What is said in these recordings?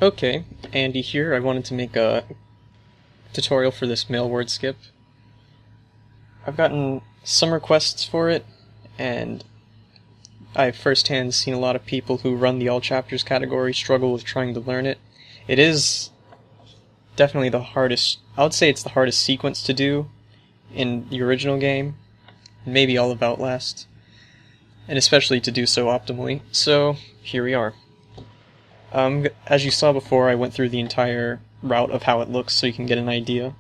Okay, Andy here. I wanted to make a tutorial for this mail word skip. I've gotten some requests for it, and I've firsthand seen a lot of people who run the all chapters category struggle with trying to learn it. It is definitely the hardest, I would say it's the hardest sequence to do in the original game, maybe all of Outlast, and especially to do so optimally. So, here we are. As you saw before, I went through the entire route of how it looks so you can get an idea.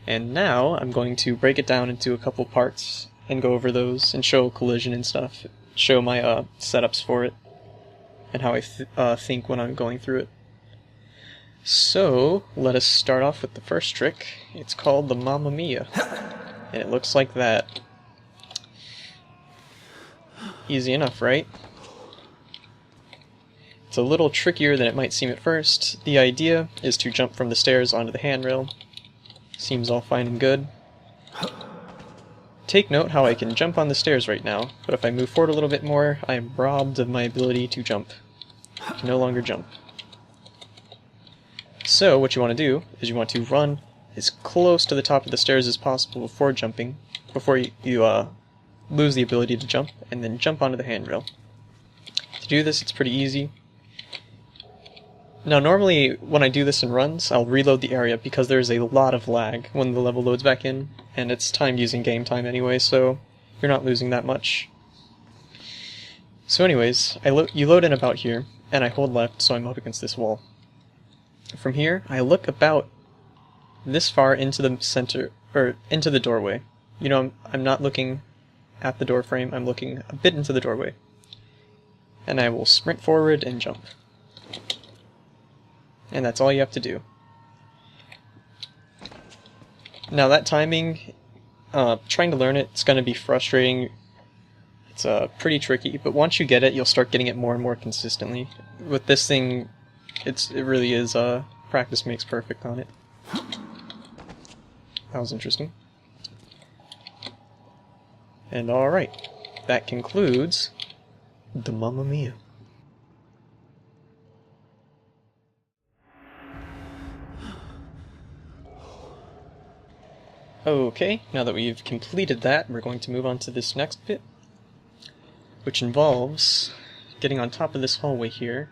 And now I'm going to break it down into a couple parts and go over those and show collision and stuff, show my setups for it, and how I think when I'm going through it. So, let us start off with the first trick. It's called the Mamma Mia, and it looks like that. Easy enough, right? It's a little trickier than it might seem at first. The idea is to jump from the stairs onto the handrail. Seems all fine and good. Take note how I can jump on the stairs right now, but if I move forward a little bit more, I am robbed of my ability to jump. I can no longer jump. So, what you want to do is you want to run as close to the top of the stairs as possible before jumping, before you lose the ability to jump, and then jump onto the handrail. To do this, it's pretty easy. Now, normally, when I do this in runs, I'll reload the area because there's a lot of lag when the level loads back in, and it's timed using game time anyway, so you're not losing that much. So anyways, you load in about here, and I hold left so I'm up against this wall. From here, I look about this far into the center, or into the doorway. You know, I'm not looking at the door frame, I'm looking a bit into the doorway. And I will sprint forward and jump. And that's all you have to do. Now that timing, trying to learn it, it's going to be frustrating. It's pretty tricky, but once you get it, you'll start getting it more and more consistently. With this thing, it really is practice makes perfect on it. That was interesting. And alright, that concludes the Mamma Mia. Okay, now that we've completed that, we're going to move on to this next bit, which involves getting on top of this hallway here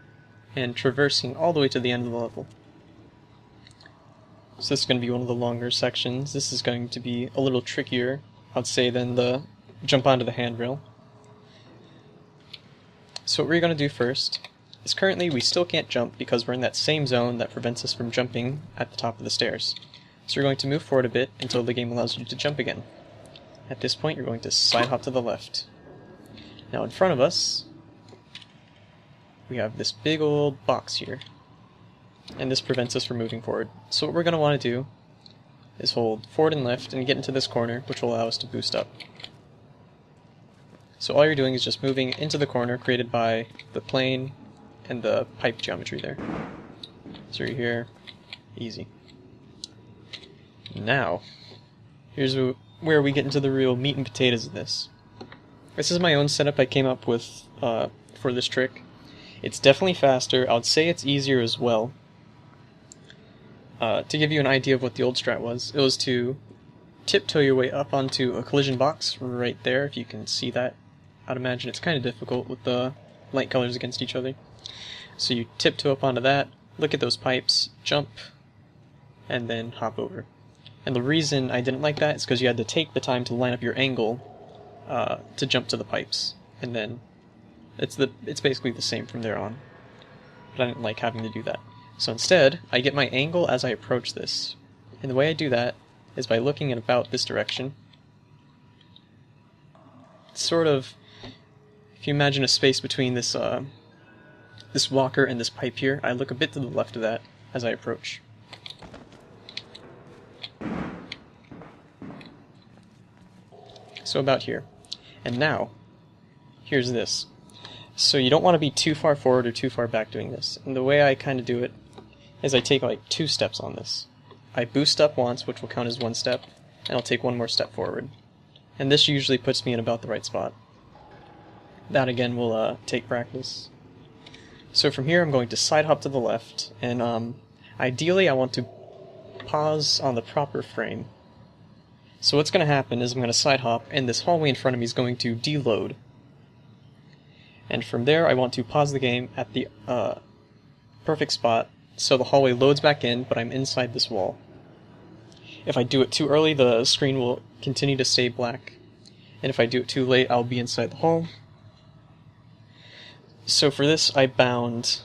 and traversing all the way to the end of the level. So this is going to be one of the longer sections. This is going to be a little trickier, I'd say, than the jump onto the handrail. So what we're going to do first is currently we still can't jump because we're in that same zone that prevents us from jumping at the top of the stairs. So you're going to move forward a bit until the game allows you to jump again. At this point, you're going to side hop to the left. Now in front of us, we have this big old box here, and this prevents us from moving forward. So what we're going to want to do is hold forward and left and get into this corner, which will allow us to boost up. So all you're doing is just moving into the corner created by the plane and the pipe geometry there. So you're here, easy. Now, here's where we get into the real meat and potatoes of this. This is my own setup I came up with for this trick. It's definitely faster. I would say it's easier as well. To give you an idea of what the old strat was, it was to tiptoe your way up onto a collision box right there, if you can see that. I'd imagine it's kind of difficult with the light colors against each other. So you tiptoe up onto that, look at those pipes, jump, and then hop over. And the reason I didn't like that is because you had to take the time to line up your angle to jump to the pipes, and then it's basically the same from there on. But I didn't like having to do that. So instead, I get my angle as I approach this. And the way I do that is by looking in about this direction. It's sort of, if you imagine a space between this this walker and this pipe here, I look a bit to the left of that as I approach. So about here. And now, here's this. So you don't want to be too far forward or too far back doing this. And the way I kind of do it is I take like 2 steps on this. I boost up once, which will count as 1 step, and I'll take 1 more step forward. And this usually puts me in about the right spot. That again will take practice. So from here I'm going to side hop to the left, and ideally I want to pause on the proper frame. So what's going to happen is I'm going to side hop, and this hallway in front of me is going to deload. And from there I want to pause the game at the perfect spot, so the hallway loads back in, but I'm inside this wall. If I do it too early, the screen will continue to stay black. And if I do it too late, I'll be inside the hall. So for this, I bound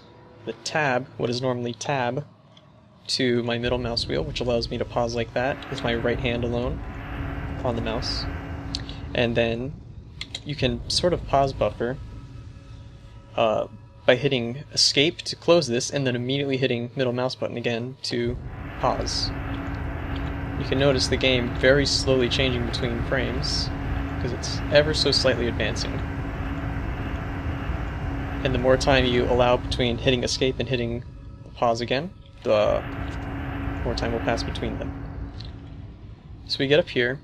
the tab, what is normally tab, to my middle mouse wheel, which allows me to pause like that with my right hand alone on the mouse. And then you can sort of pause buffer by hitting escape to close this, and then immediately hitting middle mouse button again to pause. You can notice the game very slowly changing between frames, because it's ever so slightly advancing. And the more time you allow between hitting escape and hitting pause again, the more time will pass between them. So we get up here,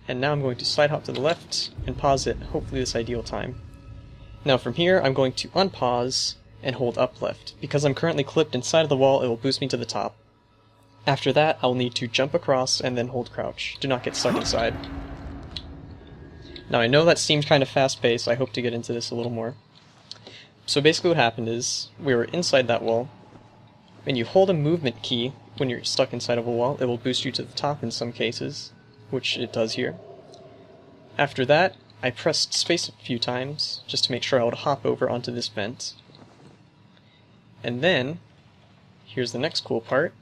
and now I'm going to slide hop to the left and pause it, hopefully this ideal time. Now from here I'm going to unpause and hold up left. Because I'm currently clipped inside of the wall, it will boost me to the top. After that, I'll need to jump across and then hold crouch. Do not get stuck inside. Now I know that seems kind of fast-paced, I hope to get into this a little more. So basically what happened is, we were inside that wall, and you hold a movement key when you're stuck inside of a wall. It will boost you to the top in some cases, which it does here. After that, I pressed space a few times, just to make sure I would hop over onto this vent. And then, here's the next cool part,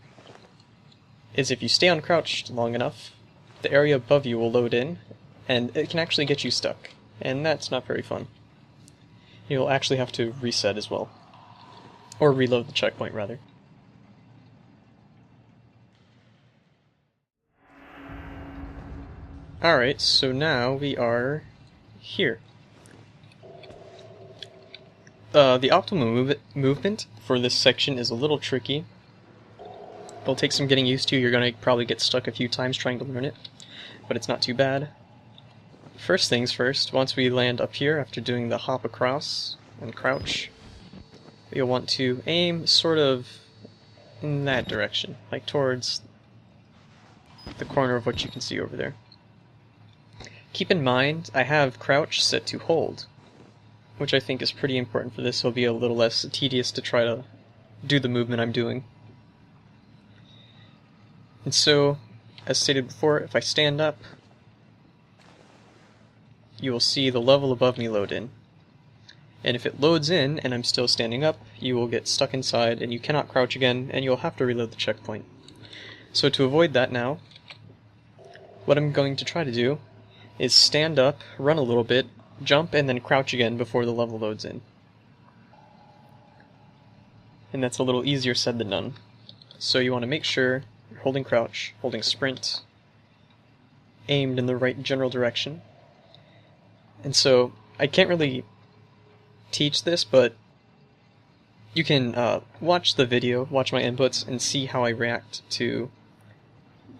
is if you stay uncrouched long enough, the area above you will load in, and it can actually get you stuck, and that's not very fun. You'll actually have to reset as well. Or reload the checkpoint, rather. Alright, so now we are here. The optimal movement for this section is a little tricky. It'll take some getting used to. You're going to probably get stuck a few times trying to learn it, but it's not too bad. First things first, once we land up here after doing the hop across and crouch, you'll want to aim sort of in that direction, like towards the corner of what you can see over there. Keep in mind, I have crouch set to hold, which I think is pretty important for this. It'll be a little less tedious to try to do the movement I'm doing. And so, as stated before, if I stand up, you will see the level above me load in. And if it loads in and I'm still standing up, you will get stuck inside and you cannot crouch again, and you'll have to reload the checkpoint. So to avoid that now, what I'm going to try to do is stand up, run a little bit, jump, and then crouch again before the level loads in. And that's a little easier said than done. So you want to make sure you're holding crouch, holding sprint, aimed in the right general direction. And so, I can't really teach this, but you can watch the video, watch my inputs, and see how I react to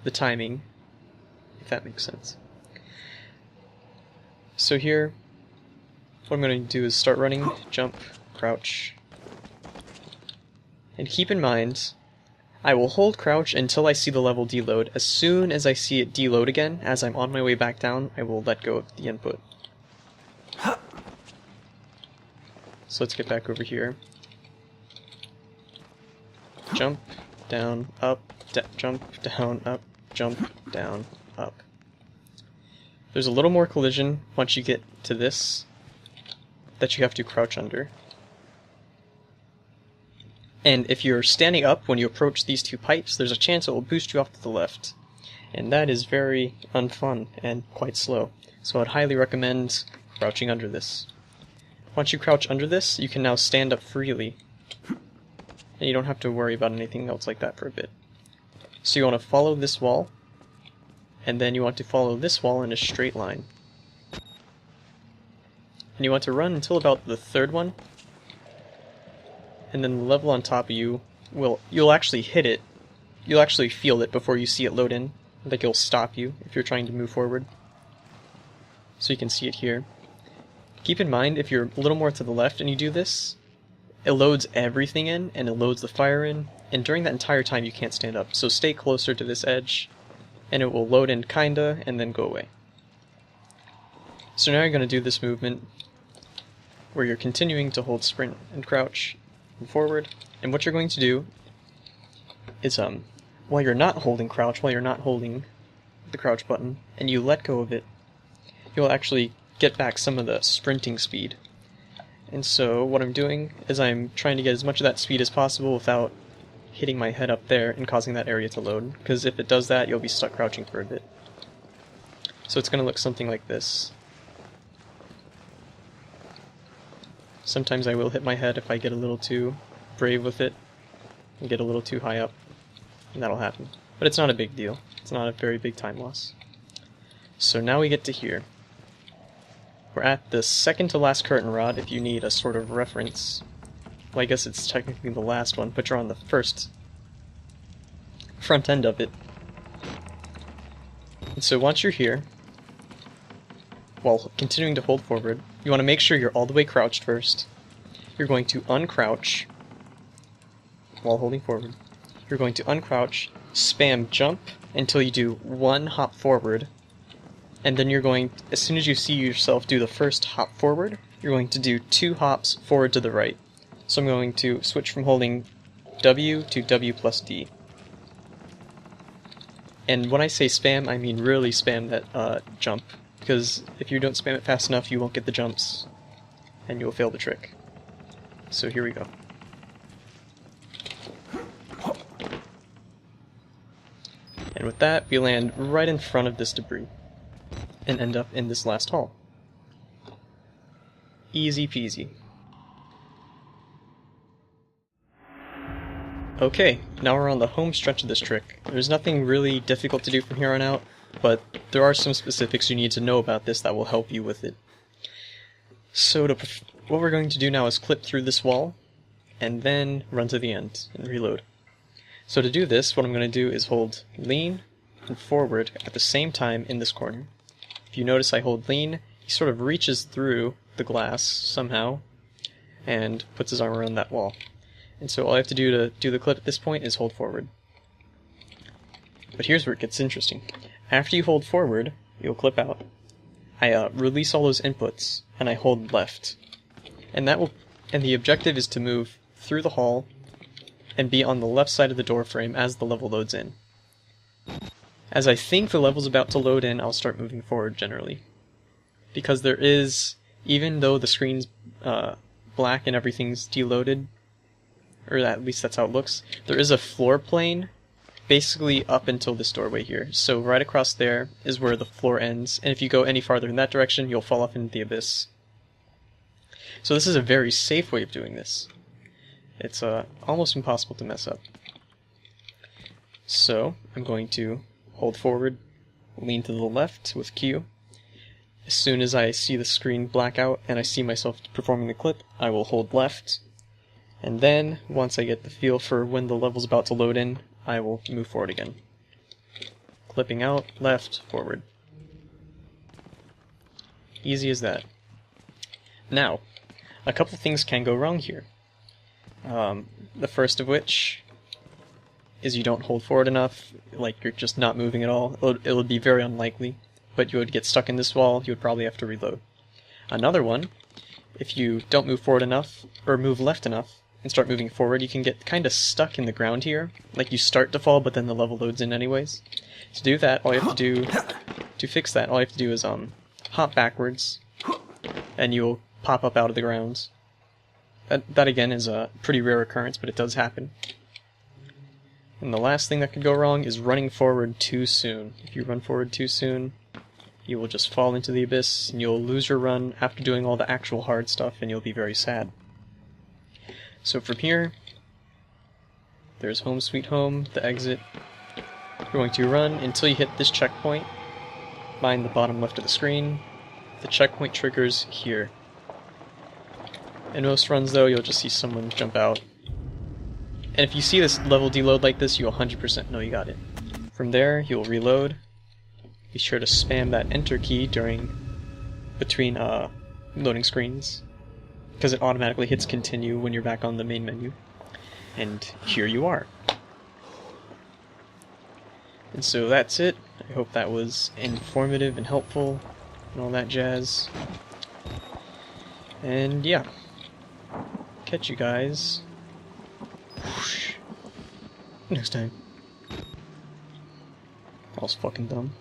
the timing, if that makes sense. So here, what I'm going to do is start running, jump, crouch, and keep in mind, I will hold crouch until I see the level deload. As soon as I see it deload again, as I'm on my way back down, I will let go of the input. So let's get back over here. Jump, down, up, jump, down, up, jump, down, up. There's a little more collision once you get to this that you have to crouch under. And if you're standing up when you approach these two pipes, there's a chance it will boost you off to the left. And that is very unfun and quite slow. So I'd highly recommend crouching under this. Once you crouch under this, you can now stand up freely. And you don't have to worry about anything else like that for a bit. So you want to follow this wall, and then you want to follow this wall in a straight line. And you want to run until about the third one, and then the level on top of you you'll actually hit it. You'll actually feel it before you see it load in. Like it'll stop you if you're trying to move forward. So you can see it here. Keep in mind, if you're a little more to the left and you do this, it loads everything in, and it loads the fire in, and during that entire time you can't stand up. So stay closer to this edge, and it will load in kinda, and then go away. So now you're going to do this movement where you're continuing to hold sprint and crouch and forward, and what you're going to do is while you're not holding crouch, while you're not holding the crouch button, and you let go of it, you'll actually get back some of the sprinting speed. And so what I'm doing is I'm trying to get as much of that speed as possible without hitting my head up there and causing that area to load, because if it does that, you'll be stuck crouching for a bit. So it's going to look something like this. Sometimes I will hit my head if I get a little too brave with it and get a little too high up, and that'll happen. But it's not a big deal. It's not a very big time loss. So now we get to here. We're at the second to last curtain rod if you need a sort of reference. Well, I guess it's technically the last one, but you're on the first front end of it. And so once you're here, while continuing to hold forward, you want to make sure you're all the way crouched first. You're going to uncrouch while holding forward. You're going to uncrouch, spam jump until you do one hop forward, and then you're going, as soon as you see yourself do the first hop forward, you're going to do 2 hops forward to the right. So I'm going to switch from holding W to W plus D. And when I say spam, I mean really spam that jump, because if you don't spam it fast enough, you won't get the jumps, and you'll fail the trick. So here we go. And with that, we land right in front of this debris, and end up in this last hall. Easy peasy. Okay, now we're on the home stretch of this trick. There's nothing really difficult to do from here on out, but there are some specifics you need to know about this that will help you with it. So what we're going to do now is clip through this wall, and then run to the end, and reload. So to do this, what I'm going to do is hold lean and forward at the same time in this corner. If you notice I hold lean, he sort of reaches through the glass somehow, and puts his arm around that wall. And so all I have to do to do the clip at this point is hold forward. But here's where it gets interesting. After you hold forward, you'll clip out. I release all those inputs, and I hold left. And the objective is to move through the hall and be on the left side of the door frame as the level loads in. As I think the level's about to load in, I'll start moving forward generally. Because there is, even though the screen's black and everything's deloaded, or at least that's how it looks, there is a floor plane basically up until this doorway here. So right across there is where the floor ends, and if you go any farther in that direction, you'll fall off into the abyss. So this is a very safe way of doing this. It's almost impossible to mess up. So I'm going to hold forward, lean to the left with Q. As soon as I see the screen black out and I see myself performing the clip, I will hold left. And then, once I get the feel for when the level's about to load in, I will move forward again. Clipping out, left, forward. Easy as that. Now, a couple things can go wrong here. The first of which is you don't hold forward enough, like you're just not moving at all. It would be very unlikely, but you would get stuck in this wall, you would probably have to reload. Another one, if you don't move forward enough, or move left enough, and start moving forward, you can get kind of stuck in the ground here. Like you start to fall, but then the level loads in anyways. To do that, all you have to do, to fix that, all you have to do is hop backwards, and you'll pop up out of the ground. That again is a pretty rare occurrence, but it does happen. And the last thing that could go wrong is running forward too soon. If you run forward too soon, you will just fall into the abyss, and you'll lose your run after doing all the actual hard stuff, and you'll be very sad. So from here, there's home sweet home, the exit. You're going to run until you hit this checkpoint, behind the bottom left of the screen. The checkpoint triggers here. In most runs though, you'll just see someone jump out. And if you see this level deload like this, you'll 100% know you got it. From there, you'll reload. Be sure to spam that enter key between loading screens. because it automatically hits continue when you're back on the main menu. And here you are. And so that's it. I hope that was informative and helpful and all that jazz. And yeah, catch you guys next time. That was fucking dumb.